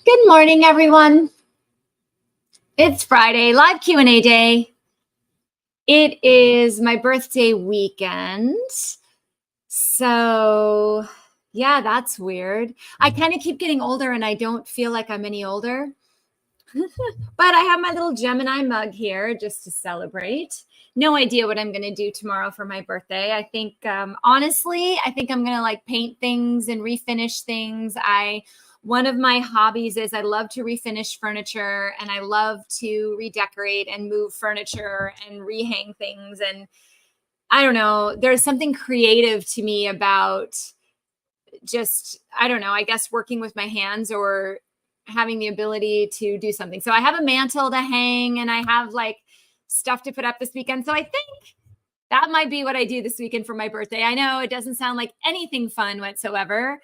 Good morning, everyone. It's Friday, live Q&A day. It is my birthday weekend. So, yeah, that's weird. I kind of keep getting older and I don't feel like I'm any older. But I have my little Gemini mug here just to celebrate. No idea what I'm going to do tomorrow for my birthday. I think, honestly, I think I'm going to like paint things and refinish things. One of my hobbies is I love to refinish furniture and I love to redecorate and move furniture and rehang things. And I don't know, there's something creative to me about just, I don't know, I guess working with my hands or having the ability to do something. So I have a mantle to hang and I have like stuff to put up this weekend. So I think that might be what I do this weekend for my birthday. I know it doesn't sound like anything fun whatsoever,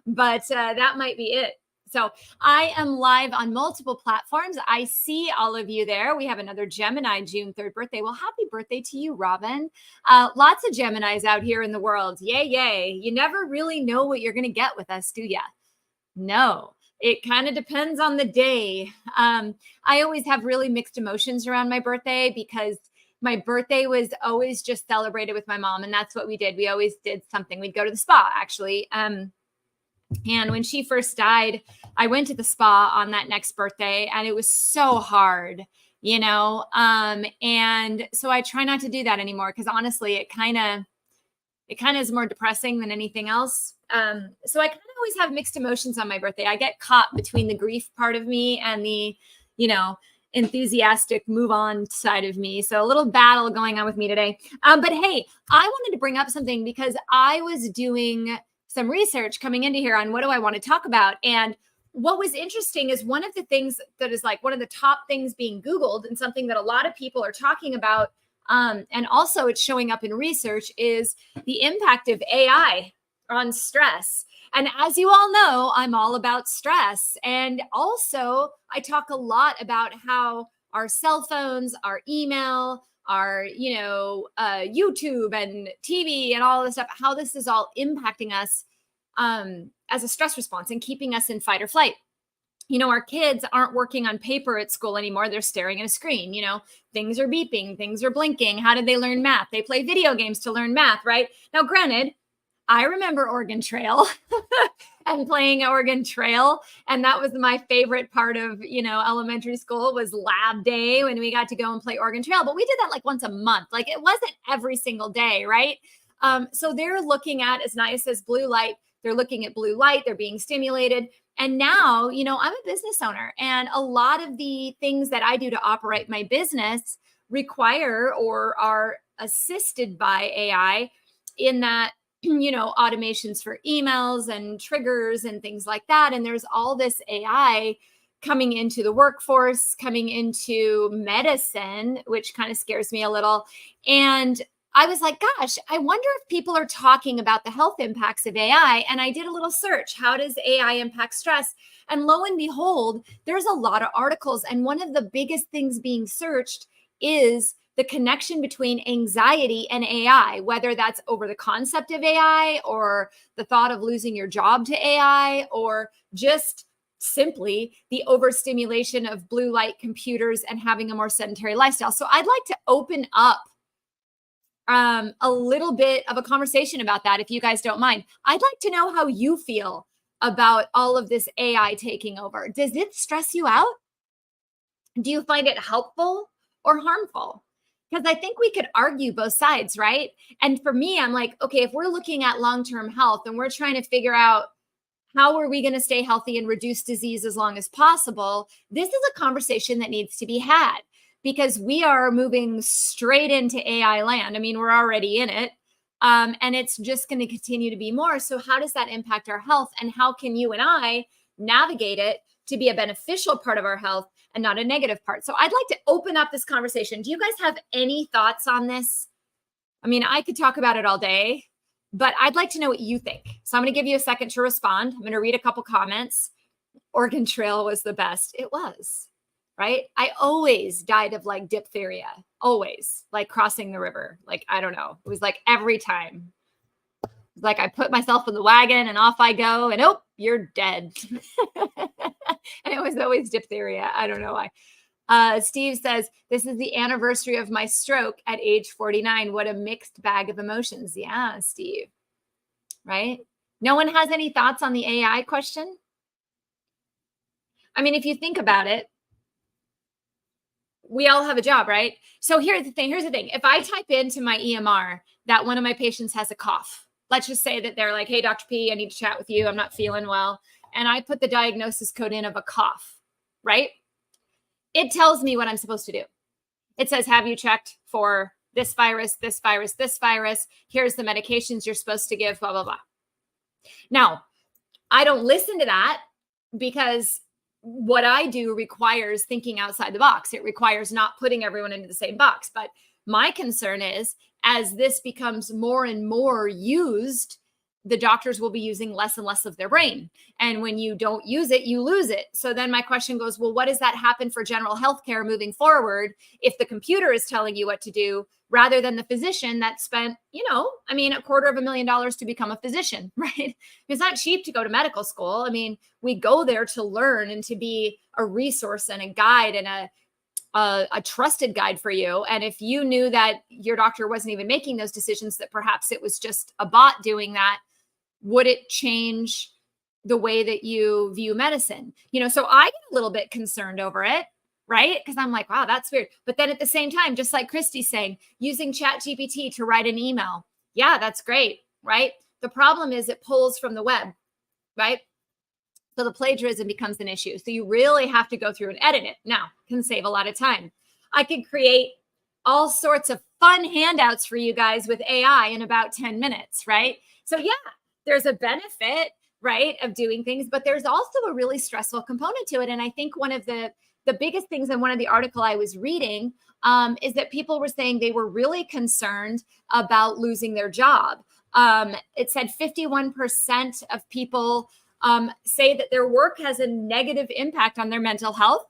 but that might be it. So I am live on multiple platforms. I see all of you there. We have another Gemini June 3rd birthday. Well, happy birthday to you, Robin. Lots of Geminis out here in the world. Yay, yay. You never really know what you're going to get with us, do ya? No. It kind of depends on the day. I always have really mixed emotions around my birthday because my birthday was always just celebrated with my mom. And that's what we did. We always did something. We'd go to the spa, actually. And when she first died, I went to the spa on that next birthday and it was so hard, and so I try not to do that anymore because honestly, it kind of is more depressing than anything else. So I kind of always have mixed emotions on my birthday. I get caught between the grief part of me and the, enthusiastic move on side of me. So a little battle going on with me today. But hey, I wanted to bring up something because I was doing some research coming into here on what do I want to talk about. And what was interesting is one of the things that is like one of the top things being Googled and something that a lot of people are talking about, and also it's showing up in research, is the impact of AI on stress. And as you all know, I'm all about stress. And also I talk a lot about how our cell phones, our email, our, YouTube and TV and all this stuff, how this is all impacting us as a stress response and keeping us in fight or flight. Our kids aren't working on paper at school anymore. They're staring at a screen. Things are beeping, things are blinking. How did they learn math? They play video games to learn math, right? Now, granted, I remember Oregon Trail and playing Oregon Trail. And that was my favorite part of, elementary school was lab day when we got to go and play Oregon Trail. But we did that like once a month. Like it wasn't every single day, right? So they're looking at, as Naya says, blue light. They're looking at blue light. They're being stimulated. And now, I'm a business owner. And a lot of the things that I do to operate my business require or are assisted by AI in that, automations for emails and triggers and things like that. And there's all this AI coming into the workforce, coming into medicine, which kind of scares me a little. And I was like, gosh, I wonder if people are talking about the health impacts of AI. And I did a little search. How does AI impact stress? And lo and behold, there's a lot of articles. And one of the biggest things being searched is the connection between anxiety and AI, whether that's over the concept of AI or the thought of losing your job to AI or just simply the overstimulation of blue light computers and having a more sedentary lifestyle. So I'd like to open up a little bit of a conversation about that, if you guys don't mind. I'd like to know how you feel about all of this AI taking over. Does it stress you out? Do you find it helpful or harmful? Because I think we could argue both sides, right? And for me, I'm like, okay, if we're looking at long-term health and we're trying to figure out how are we going to stay healthy and reduce disease as long as possible, this is a conversation that needs to be had because we are moving straight into AI land. I mean, we're already in it. And it's just going to continue to be more. So how does that impact our health? And how can you and I navigate it to be a beneficial part of our health and not a negative part? So I'd like to open up this conversation. Do you guys have any thoughts on this? I mean, I could talk about it all day, but I'd like to know what you think. So I'm going to give you a second to respond. I'm going to read a couple comments. Oregon Trail was the best. It was, right? I always died of like diphtheria, always, like crossing the river. Like, I don't know. It was like every time. It's like I put myself in the wagon and off I go, and oh, you're dead. And it was always diphtheria. I don't know why. Steve says, this is the anniversary of my stroke at age 49. What a mixed bag of emotions. Yeah, Steve. Right? No one has any thoughts on the AI question? I mean, if you think about it, we all have a job, right? So here's the thing. If I type into my EMR that one of my patients has a cough, let's just say that they're like, hey, Dr. P, I need to chat with you. I'm not feeling well. And I put the diagnosis code in of a cough, right? It tells me what I'm supposed to do. It says, have you checked for this virus, this virus, this virus? Here's the medications you're supposed to give, blah, blah, blah. Now, I don't listen to that because what I do requires thinking outside the box. It requires not putting everyone into the same box. But my concern is, as this becomes more and more used, the doctors will be using less and less of their brain. And when you don't use it, you lose it. So then my question goes, well, what does that happen for general healthcare moving forward if the computer is telling you what to do rather than the physician that spent, $250,000 to become a physician, right? It's not cheap to go to medical school. I mean, we go there to learn and to be a resource and a guide and a trusted guide for you. And if you knew that your doctor wasn't even making those decisions, that perhaps it was just a bot doing that, would it change the way that you view medicine? So I get a little bit concerned over it, right? Because I'm like, wow, that's weird. But then at the same time, just like Christy's saying, using ChatGPT to write an email. Yeah, that's great, right? The problem is it pulls from the web, right? So the plagiarism becomes an issue. So you really have to go through and edit it. Now, can save a lot of time. I could create all sorts of fun handouts for you guys with AI in about 10 minutes, right? So yeah, there's a benefit, right, of doing things, but there's also a really stressful component to it. And I think one of the biggest things in one of the article I was reading is that people were saying they were really concerned about losing their job. It said 51% of people say that their work has a negative impact on their mental health.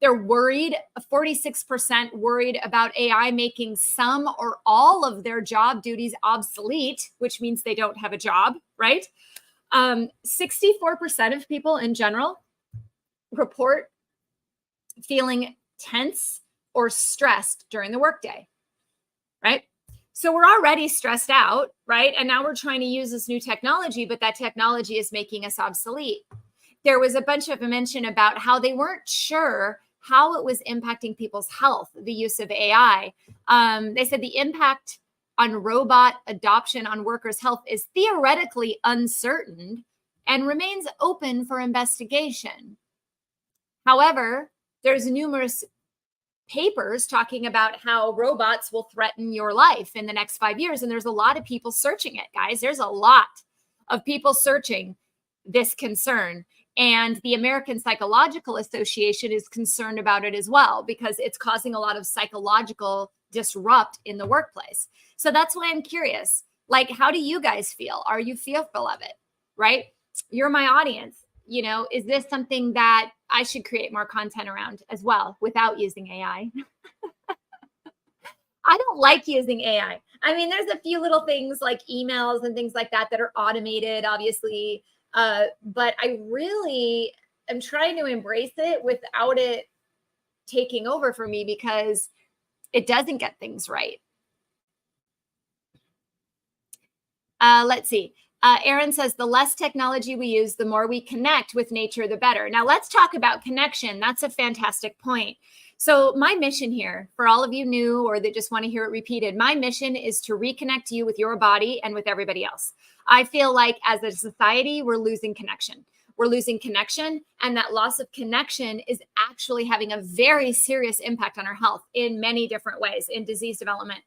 They're worried, 46% worried about AI making some or all of their job duties obsolete, which means they don't have a job, right? 64% of people in general report feeling tense or stressed during the workday, right? So we're already stressed out, right? And now we're trying to use this new technology, but that technology is making us obsolete. There was a bunch of mention about how they weren't sure how it was impacting people's health, the use of AI. They said the impact on robot adoption on workers' health is theoretically uncertain and remains open for investigation. However, there's numerous papers talking about how robots will threaten your life in the next 5 years. And there's a lot of people searching it, guys. There's a lot of people searching this concern. And the American Psychological Association is concerned about it as well, because it's causing a lot of psychological disrupt in the workplace. So that's why I'm curious, like, how do you guys feel? Are you fearful of it, right? You're my audience. Is this something that I should create more content around as well without using AI? I don't like using AI. I mean, there's a few little things like emails and things like that that are automated, obviously. But I really am trying to embrace it without it taking over for me, because it doesn't get things right. Let's see. Aaron says, the less technology we use, the more we connect with nature, the better. Now let's talk about connection. That's a fantastic point. So my mission here, for all of you new or that just want to hear it repeated, my mission is to reconnect you with your body and with everybody else. I feel like as a society, we're losing connection. We're losing connection, and that loss of connection is actually having a very serious impact on our health in many different ways, in disease development.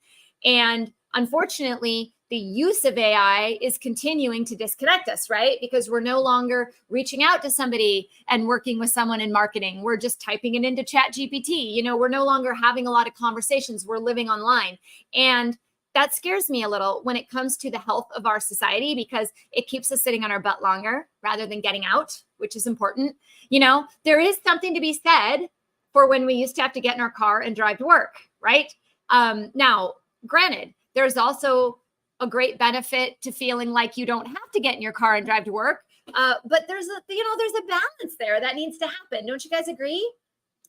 And unfortunately, the use of AI is continuing to disconnect us, right? Because we're no longer reaching out to somebody and working with someone in marketing. We're just typing it into ChatGPT. We're no longer having a lot of conversations. We're living online. And that scares me a little when it comes to the health of our society, because it keeps us sitting on our butt longer rather than getting out, which is important. There is something to be said for when we used to have to get in our car and drive to work, right? Now, granted, there's also a great benefit to feeling like you don't have to get in your car and drive to work. But there's a balance there that needs to happen. Don't you guys agree?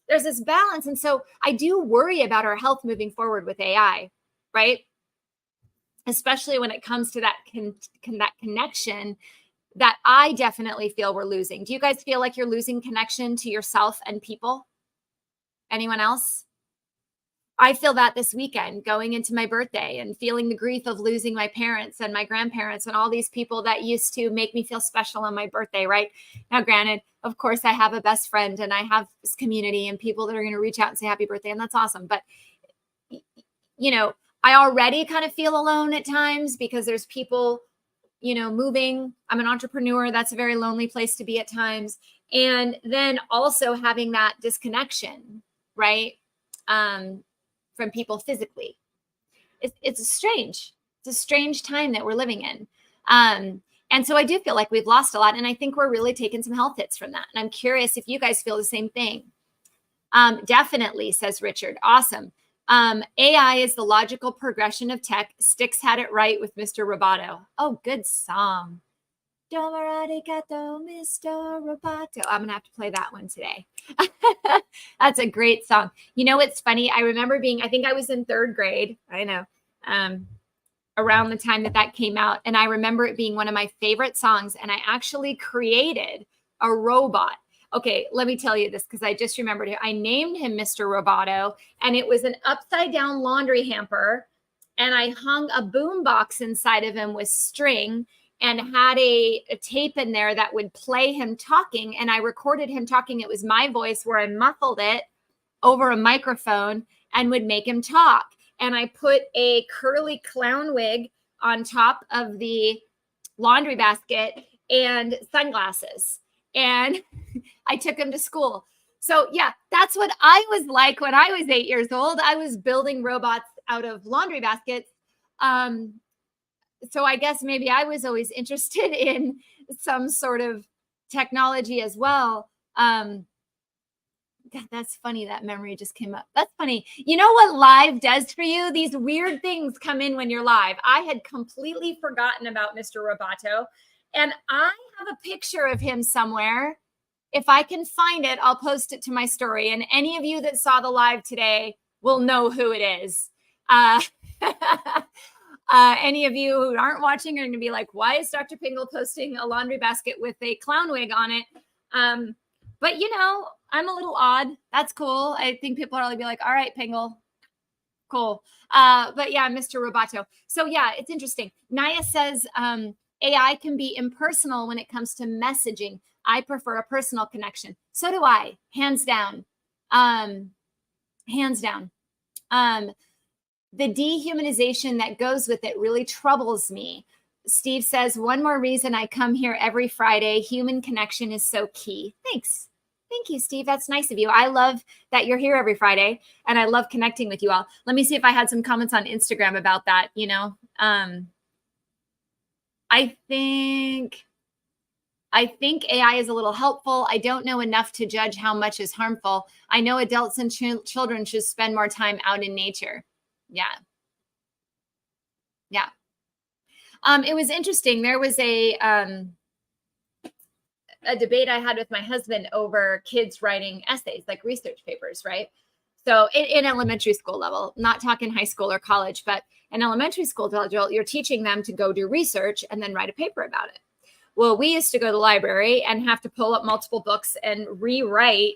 There's this balance. And so I do worry about our health moving forward with AI, right? Especially when it comes to that connection that I definitely feel we're losing. Do you guys feel like you're losing connection to yourself and people? Anyone else? I feel that this weekend going into my birthday and feeling the grief of losing my parents and my grandparents and all these people that used to make me feel special on my birthday, right? Now, granted, of course, I have a best friend and I have this community and people that are going to reach out and say happy birthday, and that's awesome. But, I already kind of feel alone at times because there's people, moving. I'm an entrepreneur. That's a very lonely place to be at times. And then also having that disconnection, right? From people physically. It's a strange time that we're living in. And so I do feel like we've lost a lot. And I think we're really taking some health hits from that. And I'm curious if you guys feel the same thing. Definitely, says Richard. Awesome. AI is the logical progression of tech. Styx had it right with Mr. Roboto. Oh, good song. Domo arigato, Mr. Roboto. I'm going to have to play that one today. That's a great song. You know, it's funny. I remember I think I was in 3rd grade. I know. Around the time that came out. And I remember it being one of my favorite songs. And I actually created a robot. Okay, let me tell you this because I just remembered it. I named him Mr. Roboto, and it was an upside down laundry hamper. And I hung a boom box inside of him with string and had a tape in there that would play him talking. And I recorded him talking. It was my voice where I muffled it over a microphone and would make him talk. And I put a curly clown wig on top of the laundry basket and sunglasses. And I took him to school. So yeah, that's what I was like when I was 8 years old. I was building robots out of laundry baskets. So I guess maybe I was always interested in some sort of technology as well. That's funny. That memory just came up. That's funny. You know what live does for you? These weird things come in when you're live. I had completely forgotten about Mr. Roboto, and I have a picture of him somewhere. If I can find it, I'll post it to my story. And any of you that saw the live today will know who it is. Any of you who aren't watching are going to be like, why is Dr. Pingle posting a laundry basket with a clown wig on it? But, I'm a little odd. That's cool. I think people will probably be like, all right, Pingle. Cool. But yeah, Mr. Roboto. So yeah, it's interesting. Naya says AI can be impersonal when it comes to messaging. I prefer a personal connection. So do I, hands down. Hands down. The dehumanization that goes with it really troubles me. Steve says, one more reason I come here every Friday. Human connection is so key. Thanks. Thank you, Steve. That's nice of you. I love that you're here every Friday, and I love connecting with you all. Let me see if I had some comments on Instagram about that. I think AI is a little helpful. I don't know enough to judge how much is harmful. I know adults and children should spend more time out in nature. Yeah. Yeah. It was interesting. There was a debate I had with my husband over kids writing essays, like research papers, right? So in elementary school level, not talking high school or college, but in elementary school level, you're teaching them to go do research and then write a paper about it. Well, we used to go to the library and have to pull up multiple books and rewrite,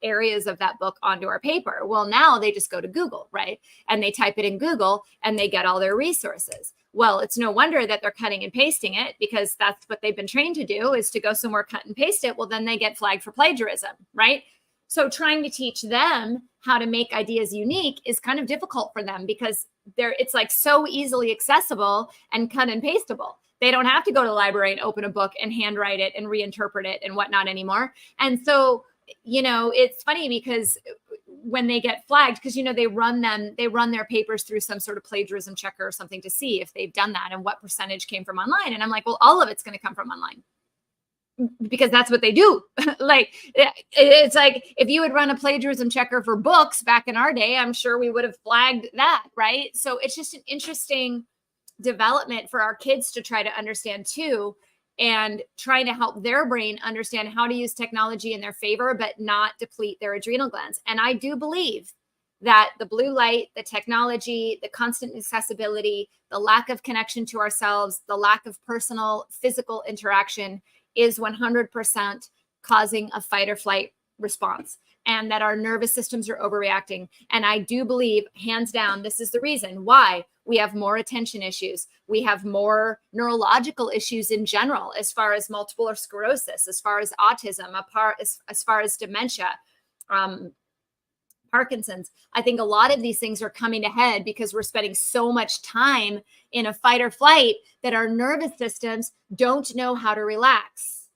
areas of that book onto our paper. Well, now they just go to Google, right? And they type it in Google and they get all their resources. Well, it's no wonder that they're cutting and pasting it, because that's what they've been trained to do, is to go somewhere, cut and paste it. Well, then they get flagged for plagiarism, right? So trying to teach them how to make ideas unique is kind of difficult for them, because it's like so easily accessible and cut and pasteable. They don't have to go to the library and open a book and handwrite it and reinterpret it and whatnot anymore. And so, it's funny because when they get flagged, because, they run their papers through some sort of plagiarism checker or something to see if they've done that and what percentage came from online. And I'm like, well, all of it's going to come from online, because that's what they do. Like, it's like, if you would run a plagiarism checker for books back in our day, I'm sure we would have flagged that. Right. So it's just an interesting development for our kids to try to understand too, and trying to help their brain understand how to use technology in their favor, but not deplete their adrenal glands. And I do believe that the blue light, the technology, the constant accessibility, the lack of connection to ourselves, the lack of personal physical interaction is 100% causing a fight or flight response, and that our nervous systems are overreacting. And I do believe, hands down, this is the reason why we have more attention issues. We have more neurological issues in general, as far as multiple sclerosis, as far as autism, as far as dementia, Parkinson's. I think a lot of these things are coming to head because we're spending so much time in a fight or flight that our nervous systems don't know how to relax,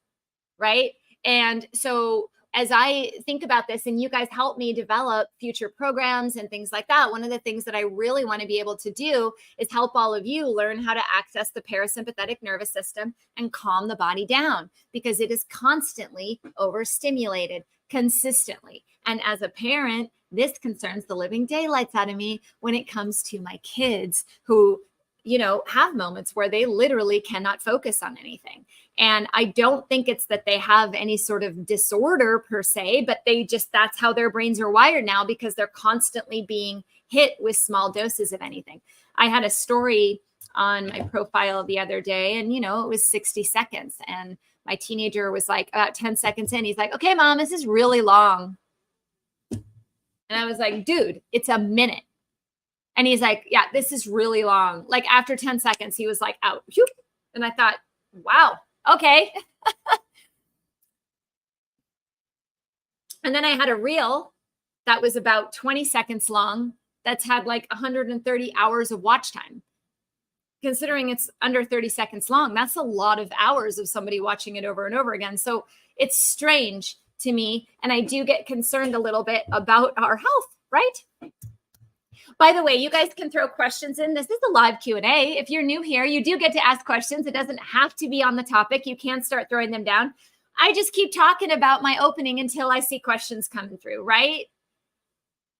right? And so as I think about this, and you guys help me develop future programs and things like that, one of the things that I really want to be able to do is help all of you learn how to access the parasympathetic nervous system and calm the body down, because it is constantly overstimulated consistently. And as a parent, this concerns the living daylights out of me when it comes to my kids who, you know, have moments where they literally cannot focus on anything. And I don't think it's that they have any sort of disorder per se, but that's how their brains are wired now, because they're constantly being hit with small doses of anything. I had a story on my profile the other day, and, you know, it was 60 seconds. And my teenager was like about 10 seconds in, he's like, "Okay, Mom, this is really long." And I was like, "Dude, it's a minute." And he's like, "Yeah, this is really long." Like after 10 seconds, he was like out. Whoop. And I thought, wow, okay. And then I had a reel that was about 20 seconds long that's had like 130 hours of watch time. Considering it's under 30 seconds long, that's a lot of hours of somebody watching it over and over again. So it's strange to me. And I do get concerned a little bit about our health, right? By the way, you guys can throw questions in. This is a live Q&A. If you're new here, you do get to ask questions. It doesn't have to be on the topic. You can start throwing them down. I just keep talking about my opening until I see questions coming through, right?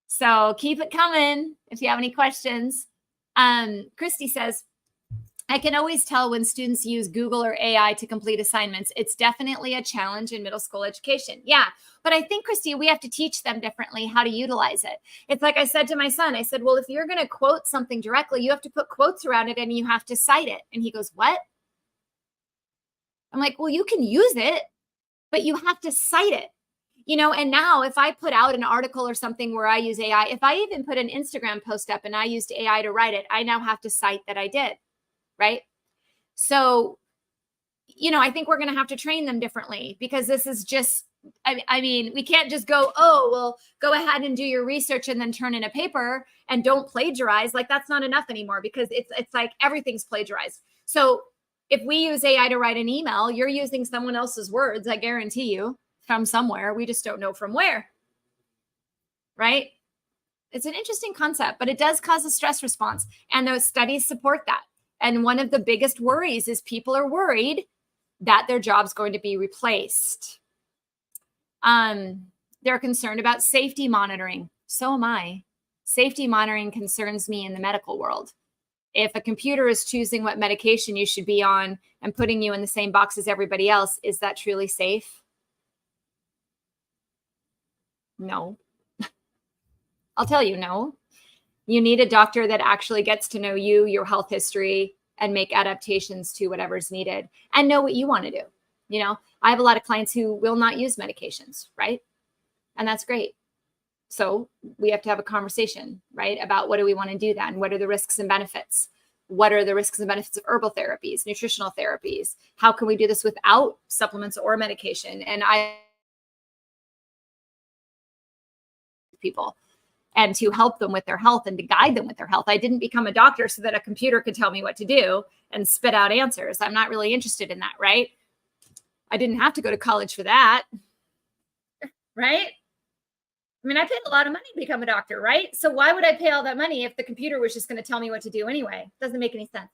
So keep it coming if you have any questions. Christy says, "I can always tell when students use Google or AI to complete assignments. It's definitely a challenge in middle school education." Yeah, but I think, Christy, we have to teach them differently how to utilize it. It's like I said to my son, I said, "Well, if you're going to quote something directly, you have to put quotes around it and you have to cite it." And he goes, "What?" I'm like, "Well, you can use it, but you have to cite it." You know, and now if I put out an article or something where I use AI, if I even put an Instagram post up and I used AI to write it, I now have to cite that I did. Right? So, you know, I think we're going to have to train them differently, because this is just, I mean, we can't just go, "Oh, well, go ahead and do your research and then turn in a paper and don't plagiarize." Like that's not enough anymore, because it's like everything's plagiarized. So if we use AI to write an email, you're using someone else's words, I guarantee you, from somewhere. We just don't know from where. Right? It's an interesting concept, but it does cause a stress response. And those studies support that. And one of the biggest worries is people are worried that their job's going to be replaced. They're concerned about safety monitoring. So am I. Safety monitoring concerns me in the medical world. If a computer is choosing what medication you should be on and putting you in the same box as everybody else, is that truly safe? No. I'll tell you, no. You need a doctor that actually gets to know you, your health history, and make adaptations to whatever's needed and know what you want to do. You know, I have a lot of clients who will not use medications, right? And that's great. So we have to have a conversation, right, about what do we want to do then? What are the risks and benefits? What are the risks and benefits of herbal therapies, nutritional therapies? How can we do this without supplements or medication? And people, and to help them with their health and to guide them with their health. I didn't become a doctor so that a computer could tell me what to do and spit out answers. I'm not really interested in that, right? I didn't have to go to college for that, right? I mean, I paid a lot of money to become a doctor, right? So why would I pay all that money if the computer was just going to tell me what to do anyway? Doesn't make any sense.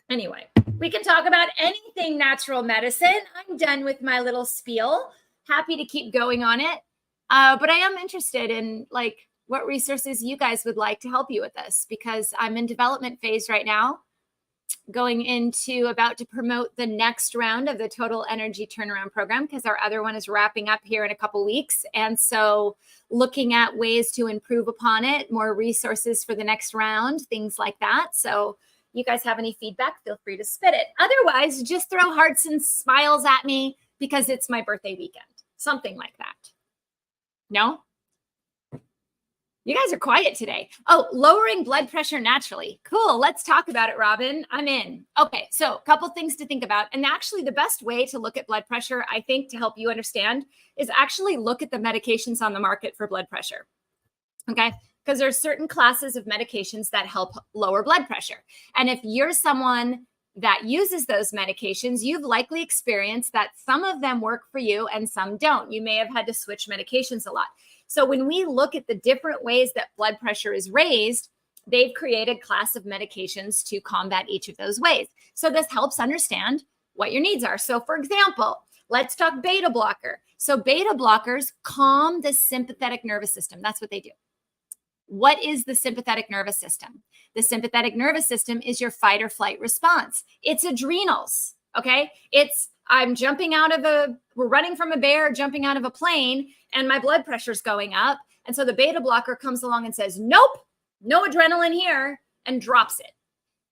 Anyway, we can talk about anything natural medicine. I'm done with my little spiel. Happy to keep going on it. But I am interested in like what resources you guys would like to help you with this, because I'm in development phase right now, about to promote the next round of the Total Energy Turnaround Program, because our other one is wrapping up here in a couple weeks. And so looking at ways to improve upon it, more resources for the next round, things like that. So you guys have any feedback, feel free to spit it. Otherwise, just throw hearts and smiles at me because it's my birthday weekend. Something like that. No? You guys are quiet today. Oh, lowering blood pressure naturally. Cool. Let's talk about it, Robin. I'm in. Okay. So a couple things to think about. And actually the best way to look at blood pressure, I think, to help you understand, is actually look at the medications on the market for blood pressure. Okay. Because there's certain classes of medications that help lower blood pressure. And if you're someone that uses those medications, you've likely experienced that some of them work for you and some don't. You may have had to switch medications a lot. So when we look at the different ways that blood pressure is raised, they've created a class of medications to combat each of those ways. So this helps understand what your needs are. So for example, let's talk beta blocker. So beta blockers calm the sympathetic nervous system. That's what they do. What is the sympathetic nervous system? The sympathetic nervous system is your fight or flight response. It's adrenals, okay? We're running from a bear, jumping out of a plane, and my blood pressure's going up. And so the beta blocker comes along and says, nope, no adrenaline here, and drops it.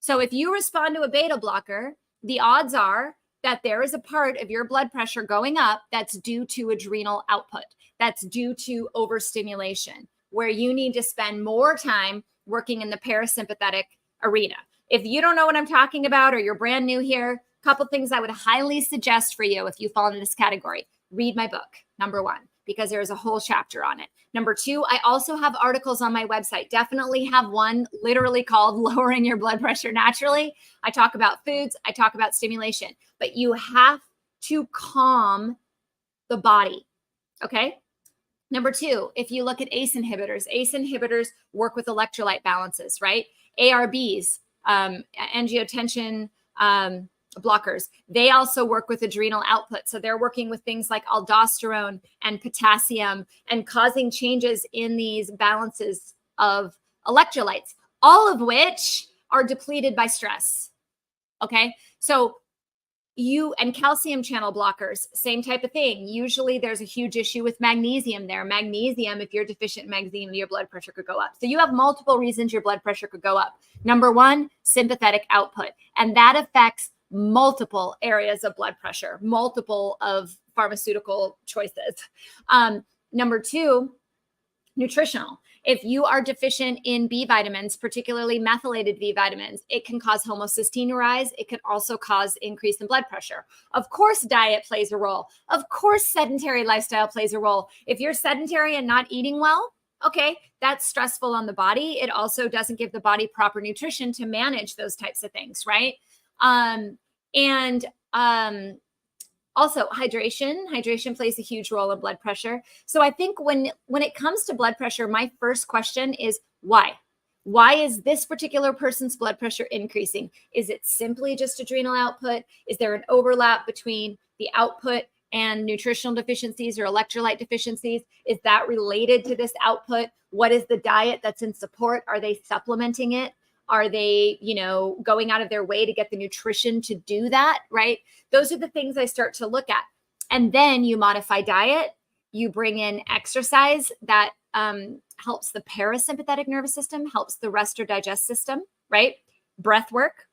So if you respond to a beta blocker, the odds are that there is a part of your blood pressure going up that's due to adrenal output, that's due to overstimulation, where you need to spend more time working in the parasympathetic arena. If you don't know what I'm talking about, or you're brand new here, a couple things I would highly suggest for you if you fall into this category. Read my book, number one, because there's a whole chapter on it. Number two, I also have articles on my website. Definitely have one literally called Lowering Your Blood Pressure Naturally. I talk about foods, I talk about stimulation, but you have to calm the body, okay? Number two, if you look at ACE inhibitors work with electrolyte balances, right? ARBs, angiotensin blockers, they also work with adrenal output. So they're working with things like aldosterone and potassium and causing changes in these balances of electrolytes, all of which are depleted by stress. Okay. So and calcium channel blockers, same type of thing. Usually there's a huge issue with magnesium there. Magnesium, if you're deficient in magnesium, your blood pressure could go up. So you have multiple reasons your blood pressure could go up. Number one, sympathetic output. And that affects multiple areas of blood pressure, multiple of pharmaceutical choices. Number two, nutritional. If you are deficient in B vitamins, particularly methylated B vitamins, it can cause homocysteine to rise. It can also cause increase in blood pressure. Of course, diet plays a role. Of course, sedentary lifestyle plays a role. If you're sedentary and not eating well, okay, that's stressful on the body. It also doesn't give the body proper nutrition to manage those types of things, right? Also, hydration plays a huge role in blood pressure. So I think when it comes to blood pressure, my first question is why? Why is this particular person's blood pressure increasing? Is it simply just adrenal output? Is there an overlap between the output and nutritional deficiencies or electrolyte deficiencies? Is that related to this output? What is the diet that's in support? Are they supplementing it? Are they, going out of their way to get the nutrition to do that, right? Those are the things I start to look at. And then you modify diet, you bring in exercise that helps the parasympathetic nervous system, helps the rest or digest system, right? Breath work.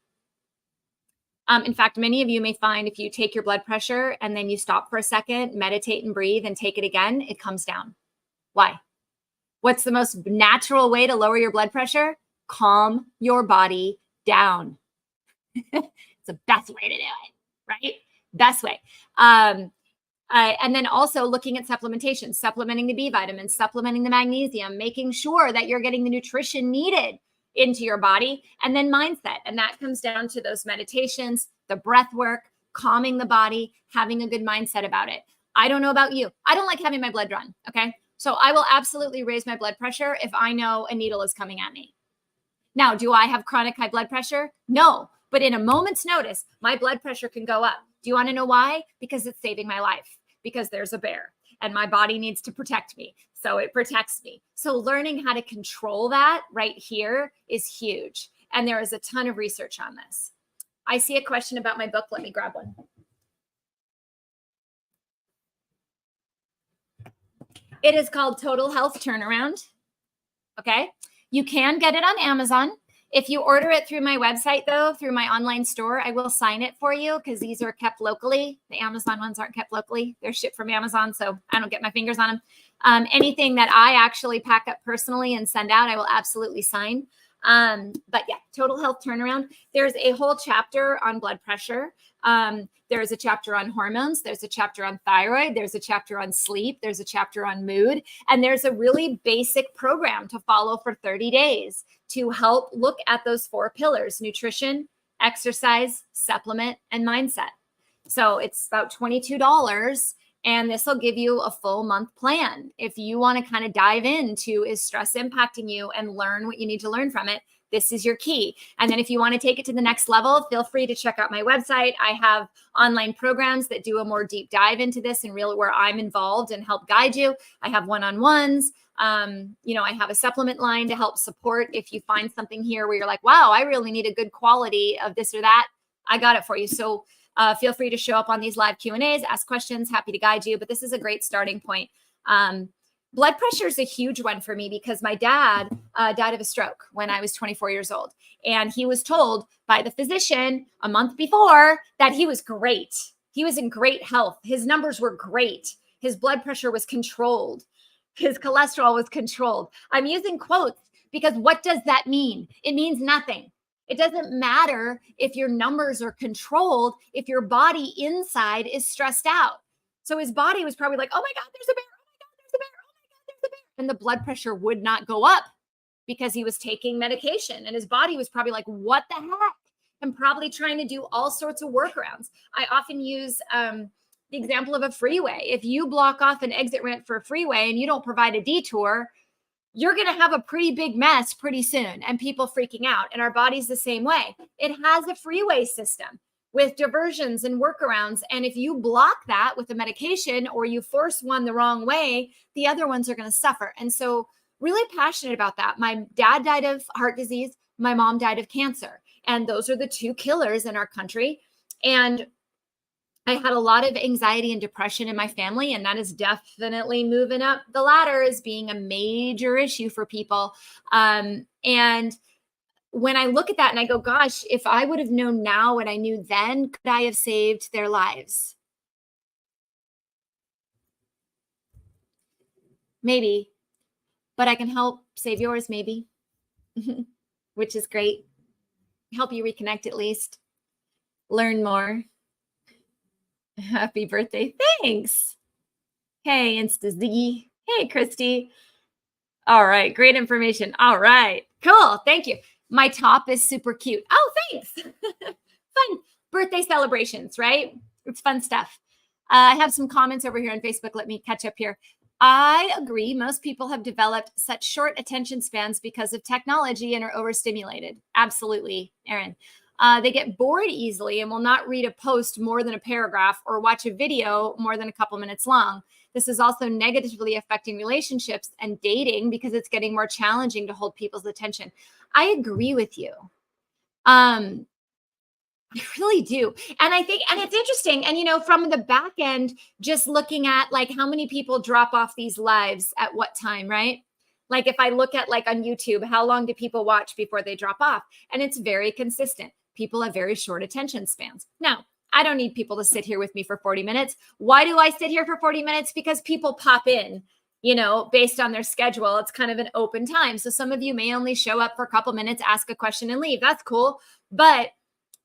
In fact, many of you may find if you take your blood pressure and then you stop for a second, meditate and breathe and take it again, it comes down. Why? What's the most natural way to lower your blood pressure? Calm your body down. It's the best way to do it, right? Best way. And then also looking at supplementation, supplementing the B vitamins, supplementing the magnesium, making sure that you're getting the nutrition needed into your body, and then mindset. And that comes down to those meditations, the breath work, calming the body, having a good mindset about it. I don't know about you. I don't like having my blood drawn. Okay. So I will absolutely raise my blood pressure if I know a needle is coming at me. Now, do I have chronic high blood pressure? No, but in a moment's notice, my blood pressure can go up. Do you want to know why? Because it's saving my life, because there's a bear. and my body needs to protect me. So it protects me. So learning how to control that right here is huge. And there is a ton of research on this. I see a question about my book. Let me grab one. It is called Total Health Turnaround. Okay. You can get it on Amazon. If you order it through my website, though, through my online store, I will sign it for you because these are kept locally. The Amazon ones aren't kept locally. They're shipped from Amazon, so I don't get my fingers on them. Anything that I actually pack up personally and send out, I will absolutely sign. But yeah, Total Health Turnaround. There's a whole chapter on blood pressure. There's a chapter on hormones. There's a chapter on thyroid. There's a chapter on sleep. There's a chapter on mood. And there's a really basic program to follow for 30 days to help look at those 4 pillars: nutrition, exercise, supplement, and mindset. So it's about $22. And this will give you a full month plan. If you want to kind of dive into, is stress impacting you, and learn what you need to learn from it, this is your key. And then if you want to take it to the next level, feel free to check out my website. I have online programs that do a more deep dive into this and really where I'm involved and help guide you. I have one-on-ones. I have a supplement line to help support if you find something here where you're like, wow, I really need a good quality of this or that. I got it for you. So feel free to show up on these live Q&As, ask questions, happy to guide you. But this is a great starting point. Blood pressure is a huge one for me because my dad died of a stroke when I was 24 years old. And he was told by the physician a month before that he was great. He was in great health. His numbers were great. His blood pressure was controlled. His cholesterol was controlled. I'm using quotes because what does that mean? It means nothing. It doesn't matter if your numbers are controlled, if your body inside is stressed out. So his body was probably like, oh my God, there's a bear. Oh my God, there's a bear. Oh my God, there's a bear. And the blood pressure would not go up because he was taking medication. And his body was probably like, what the heck? And probably trying to do all sorts of workarounds. I often use the example of a freeway. If you block off an exit ramp for a freeway and you don't provide a detour, you're going to have a pretty big mess pretty soon and people freaking out. And our body's the same way. It has a freeway system with diversions and workarounds. And if you block that with a medication or you force one the wrong way, the other ones are going to suffer. And so really passionate about that. My dad died of heart disease. My mom died of cancer. And those are the 2 killers in our country. And I had a lot of anxiety and depression in my family, and that is definitely moving up the ladder as being a major issue for people. And when I look at that and I go, gosh, if I would have known now what I knew then, could I have saved their lives? Maybe, but I can help save yours, maybe, which is great. Help you reconnect at least, learn more. Happy birthday. Thanks. Hey, InstaZ. Hey, Christy. All right. Great information. All right. Cool. Thank you. My top is super cute. Oh, thanks. Fun birthday celebrations, right? It's fun stuff. I have some comments over here on Facebook. Let me catch up here. I agree. Most people have developed such short attention spans because of technology and are overstimulated. Absolutely, Erin. They get bored easily and will not read a post more than a paragraph or watch a video more than a couple minutes long. This is also negatively affecting relationships and dating because it's getting more challenging to hold people's attention. I agree with you. I really do. And I think, and it's interesting. And, from the back end, just looking at like how many people drop off these lives at what time, right? Like if I look at like on YouTube, how long do people watch before they drop off? And it's very consistent. People have very short attention spans. Now, I don't need people to sit here with me for 40 minutes. Why do I sit here for 40 minutes? Because people pop in, based on their schedule. It's kind of an open time. So some of you may only show up for a couple minutes, ask a question and leave. That's cool. But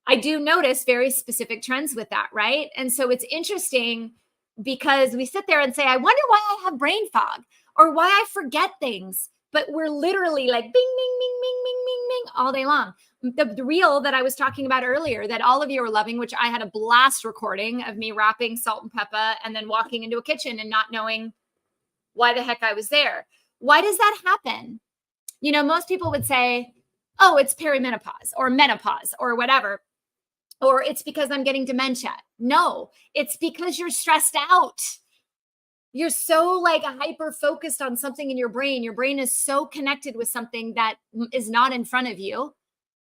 I do notice very specific trends with that, right? And so it's interesting because we sit there and say, I wonder why I have brain fog or why I forget things. But we're literally like bing, bing, bing, bing, bing, bing, bing all day long. The reel that I was talking about earlier that all of you are loving, which I had a blast recording of me wrapping salt and pepper and then walking into a kitchen and not knowing why the heck I was there. Why does that happen? Most people would say, oh, it's perimenopause or menopause or whatever. Or it's because I'm getting dementia. No, it's because you're stressed out. You're so like hyper focused on something in your brain. Your brain is so connected with something that is not in front of you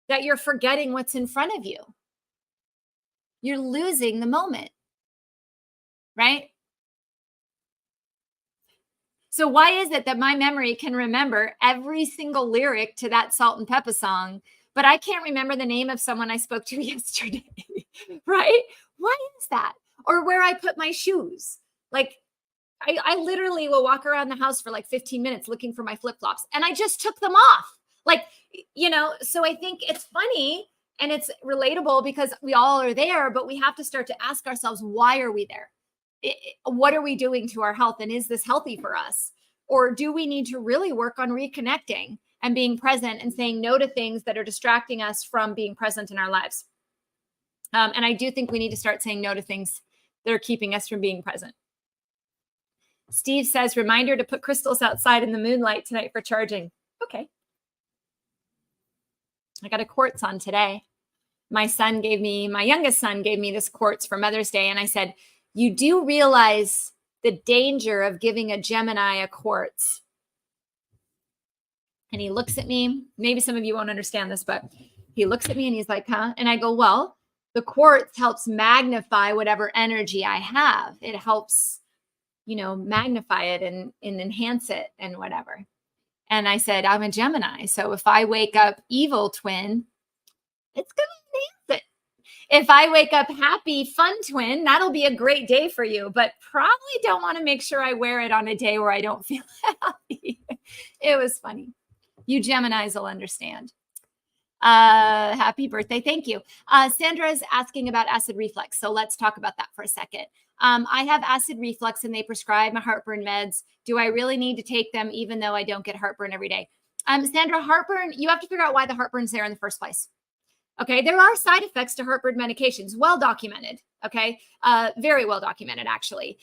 that you're forgetting what's in front of you. You're losing the moment, right? So why is it that my memory can remember every single lyric to that Salt and Pepper song, but I can't remember the name of someone I spoke to yesterday, right? Why is that? Or where I put my shoes. Like I literally will walk around the house for like 15 minutes looking for my flip flops and I just took them off. Like, so I think it's funny and it's relatable because we all are there, but we have to start to ask ourselves, why are we there? What are we doing to our health? And is this healthy for us? Or do we need to really work on reconnecting and being present and saying no to things that are distracting us from being present in our lives? And I do think we need to start saying no to things that are keeping us from being present. Steve says, reminder to put crystals outside in the moonlight tonight for charging. Okay. I got a quartz on today. My youngest son gave me this quartz for Mother's Day. And I said, you do realize the danger of giving a Gemini a quartz. And he looks at me. Maybe some of you won't understand this, but he looks at me and he's like, huh? And I go, well, the quartz helps magnify whatever energy I have. It helps, magnify it and enhance it and whatever. And I said, I'm a Gemini. So if I wake up evil twin, it's going to enhance it. If I wake up happy, fun twin, that'll be a great day for you, but probably don't want to make sure I wear it on a day where I don't feel happy. It was funny. You Geminis will understand. Happy birthday. Thank you. Sandra is asking about acid reflux. So let's talk about that for a second. I have acid reflux and they prescribe my heartburn meds. Do I really need to take them even though I don't get heartburn every day? Sandra, heartburn, you have to figure out why the heartburn's there in the first place. Okay, there are side effects to heartburn medications, well documented. Okay, very well documented, actually.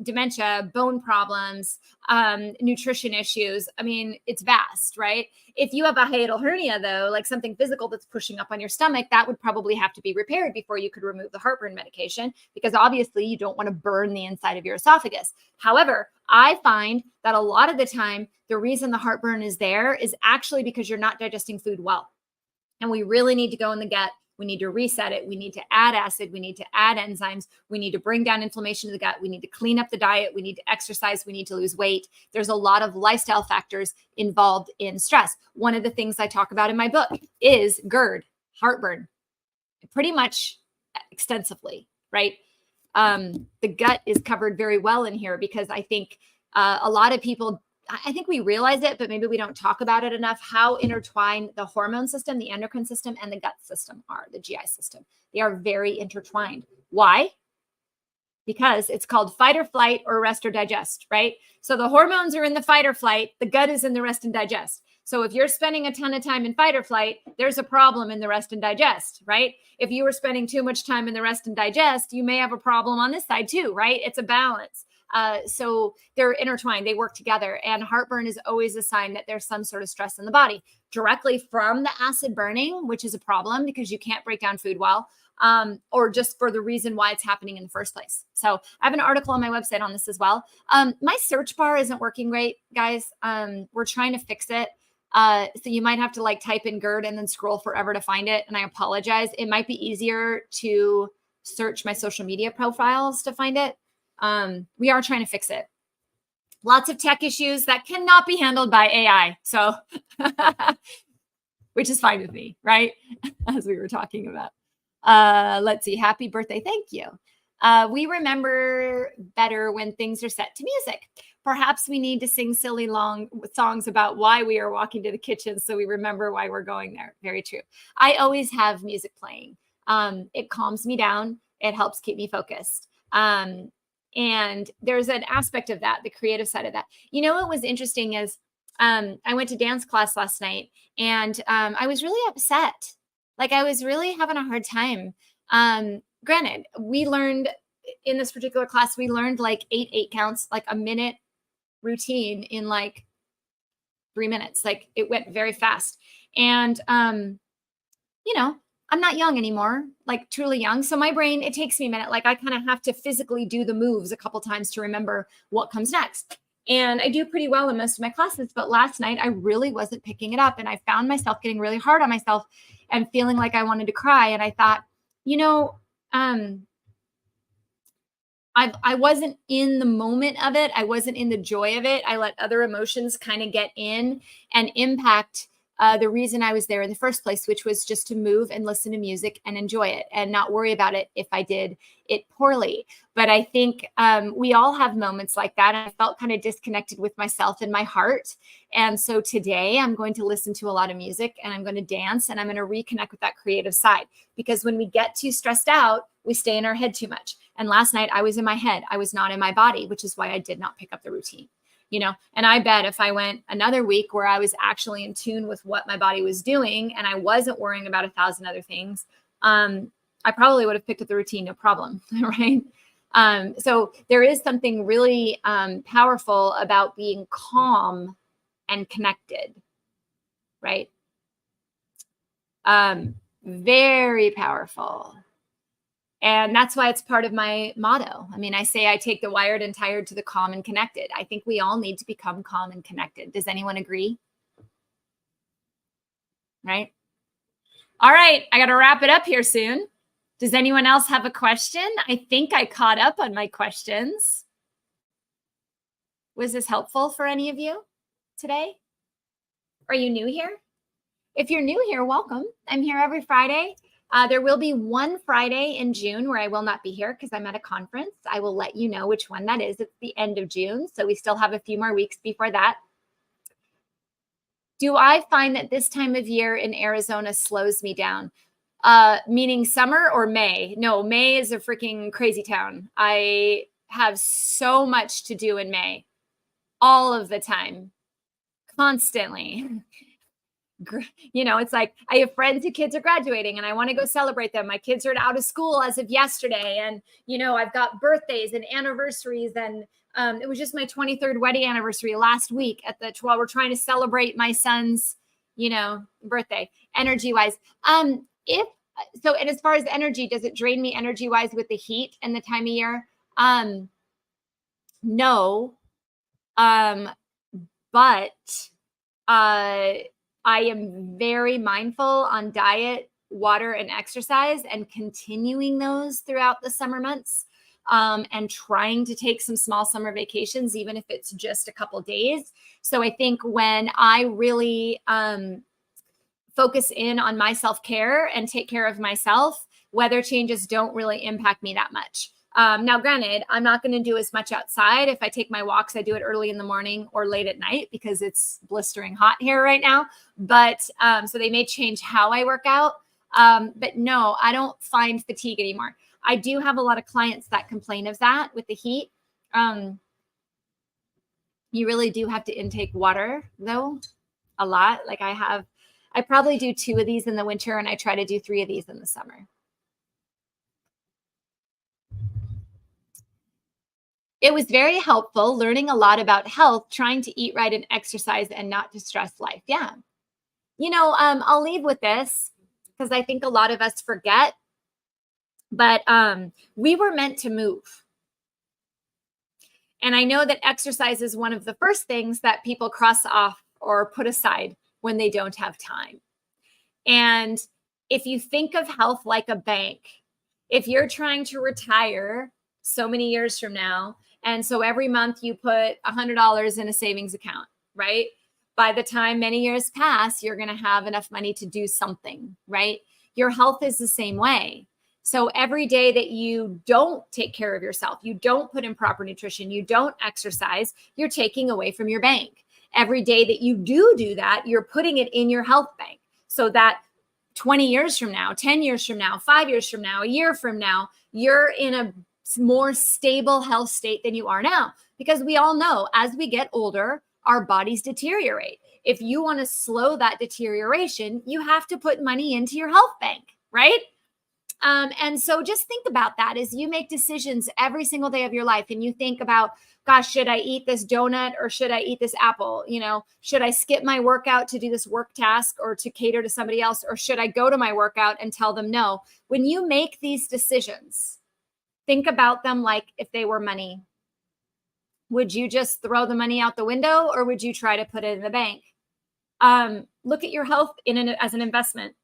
Dementia, bone problems, nutrition issues. I mean, it's vast, right? If you have a hiatal hernia, though, like something physical that's pushing up on your stomach, that would probably have to be repaired before you could remove the heartburn medication, because obviously you don't want to burn the inside of your esophagus. However, I find that a lot of the time, the reason the heartburn is there is actually because you're not digesting food well. And we really need to go in the gut. We need to reset it. We need to add acid. We need to add enzymes. We need to bring down inflammation to the gut. We need to clean up the diet. We need to exercise. We need to lose weight. There's a lot of lifestyle factors involved in stress. One of the things I talk about in my book is GERD, heartburn, pretty much extensively, right? The gut is covered very well in here because I think a lot of people, I think we realize it, but maybe we don't talk about it enough, how intertwined the hormone system, the endocrine system, and the gut system are, the GI system. They are very intertwined. Why? Because it's called fight or flight or rest or digest, right? So the hormones are in the fight or flight, the gut is in the rest and digest. So if you're spending a ton of time in fight or flight, there's a problem in the rest and digest, right? If you were spending too much time in the rest and digest, you may have a problem on this side too, right? It's a balance. So they're intertwined, they work together, and heartburn is always a sign that there's some sort of stress in the body directly from the acid burning, which is a problem because you can't break down food well, or just for the reason why it's happening in the first place. So I have an article on my website on this as well. My search bar isn't working great, guys. We're trying to fix it. So you might have to like type in GERD and then scroll forever to find it. And I apologize. It might be easier to search my social media profiles to find it. We are trying to fix it. Lots of tech issues that cannot be handled by AI. So, which is fine with me, right? As we were talking about. Let's see. Happy birthday. Thank you. We remember better when things are set to music. Perhaps we need to sing silly long songs about why we are walking to the kitchen so we remember why we're going there. Very true. I always have music playing. It calms me down. It helps keep me focused. And there's an aspect of that, the creative side of that. You know, what was interesting is I went to dance class last night and I was really upset. Like I was really having a hard time. Granted, we learned in this particular class, we learned like 8 counts, like a minute routine in like 3 minutes. Like it went very fast. And, you know, I'm not young anymore, like truly young. So my brain, it takes me a minute. Like I kind of have to physically do the moves a couple times to remember what comes next. And I do pretty well in most of my classes, but last night I really wasn't picking it up. And I found myself getting really hard on myself and feeling like I wanted to cry. And I thought, you know, um, I wasn't in the moment of it. I wasn't in the joy of it. I let other emotions kind of get in and impact the reason I was there in the first place, which was just to move and listen to music and enjoy it and not worry about it if I did it poorly. But I think we all have moments like that. And I felt kind of disconnected with myself and my heart. And so today I'm going to listen to a lot of music and I'm going to dance and I'm going to reconnect with that creative side. Because when we get too stressed out, we stay in our head too much. And last night I was in my head. I was not in my body, which is why I did not pick up the routine. And I bet if I went another week where I was actually in tune with what my body was doing and I wasn't worrying about 1,000 other things, I probably would have picked up the routine, no problem, right? So there is something really powerful about being calm and connected, right? Very powerful. And that's why it's part of my motto. I mean, I say I take the wired and tired to the calm and connected. I think we all need to become calm and connected. Does anyone agree? Right? All right. I got to wrap it up here soon. Does anyone else have a question? I think I caught up on my questions. Was this helpful for any of you today? Are you new here? If you're new here, welcome. I'm here every Friday. There will be one Friday in June where I will not be here because I'm at a conference. I will let you know which one that is. It's the end of June, so we still have a few more weeks before that. Do I find that this time of year in Arizona slows me down? Meaning summer or May? No, May is a freaking crazy town. I have so much to do in May, all of the time, constantly. It's like I have friends whose kids are graduating and I want to go celebrate them. My kids are out of school as of yesterday. And, I've got birthdays and anniversaries. And it was just my 23rd wedding anniversary last week while we're trying to celebrate my son's, birthday energy wise. And as far as energy, does it drain me energy wise with the heat and the time of year? No. But I am very mindful on diet, water, and exercise and continuing those throughout the summer months and trying to take some small summer vacations, even if it's just a couple days. So I think when I really focus in on my self-care and take care of myself, weather changes don't really impact me that much. Now, granted, I'm not going to do as much outside. If I take my walks, I do it early in the morning or late at night because it's blistering hot here right now. But so they may change how I work out. But no, I don't find fatigue anymore. I do have a lot of clients that complain of that with the heat. You really do have to intake water, though, a lot. Like I probably do 2 of these in the winter and I try to do 3 of these in the summer. It was very helpful learning a lot about health, trying to eat right and exercise and not to stress life. Yeah. I'll leave with this because I think a lot of us forget, but we were meant to move. And I know that exercise is one of the first things that people cross off or put aside when they don't have time. And if you think of health like a bank, if you're trying to retire so many years from now, and so every month you put $100 in a savings account, right? By the time many years pass, you're going to have enough money to do something, right? Your health is the same way. So every day that you don't take care of yourself, you don't put in proper nutrition, you don't exercise, you're taking away from your bank. Every day that you do that, you're putting it in your health bank so that 20 years from now, 10 years from now, 5 years from now, a year from now, you're in a more stable health state than you are now. Because we all know as we get older, our bodies deteriorate. If you want to slow that deterioration, you have to put money into your health bank, right? And so just think about that as you make decisions every single day of your life, and you think about, gosh, should I eat this donut or should I eat this apple? Should I skip my workout to do this work task or to cater to somebody else? Or should I go to my workout and tell them no? When you make these decisions, think about them like if they were money. Would you just throw the money out the window, or would you try to put it in the bank? Look at your health as an investment.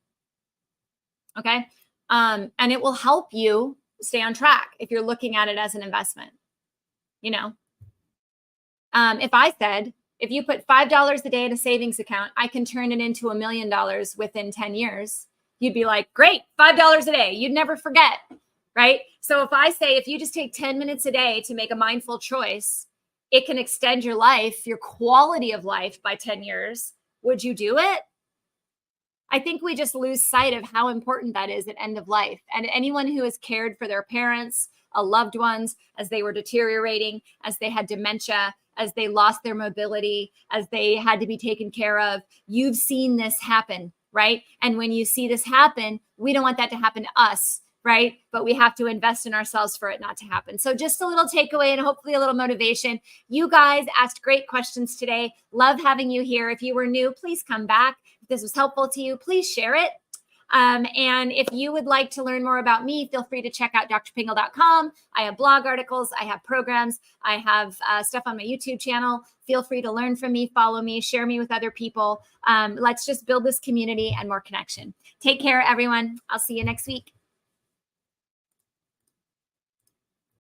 Okay. And it will help you stay on track if you're looking at it as an investment. If I said, if you put $5 a day in a savings account, I can turn it into $1 million within 10 years. You'd be like, great, $5 a day. You'd never forget, right? So if I say, if you just take 10 minutes a day to make a mindful choice, it can extend your life, your quality of life by 10 years. Would you do it? I think we just lose sight of how important that is at end of life. And anyone who has cared for their parents, loved ones, as they were deteriorating, as they had dementia, as they lost their mobility, as they had to be taken care of, you've seen this happen, right? And when you see this happen, we don't want that to happen to us, right? But we have to invest in ourselves for it not to happen. So just a little takeaway and hopefully a little motivation. You guys asked great questions today. Love having you here. If you were new, please come back. If this was helpful to you, please share it. And if you would like to learn more about me, feel free to check out drpingle.com. I have blog articles, I have programs, I have stuff on my YouTube channel. Feel free to learn from me, follow me, share me with other people. Let's just build this community and more connection. Take care, everyone. I'll see you next week.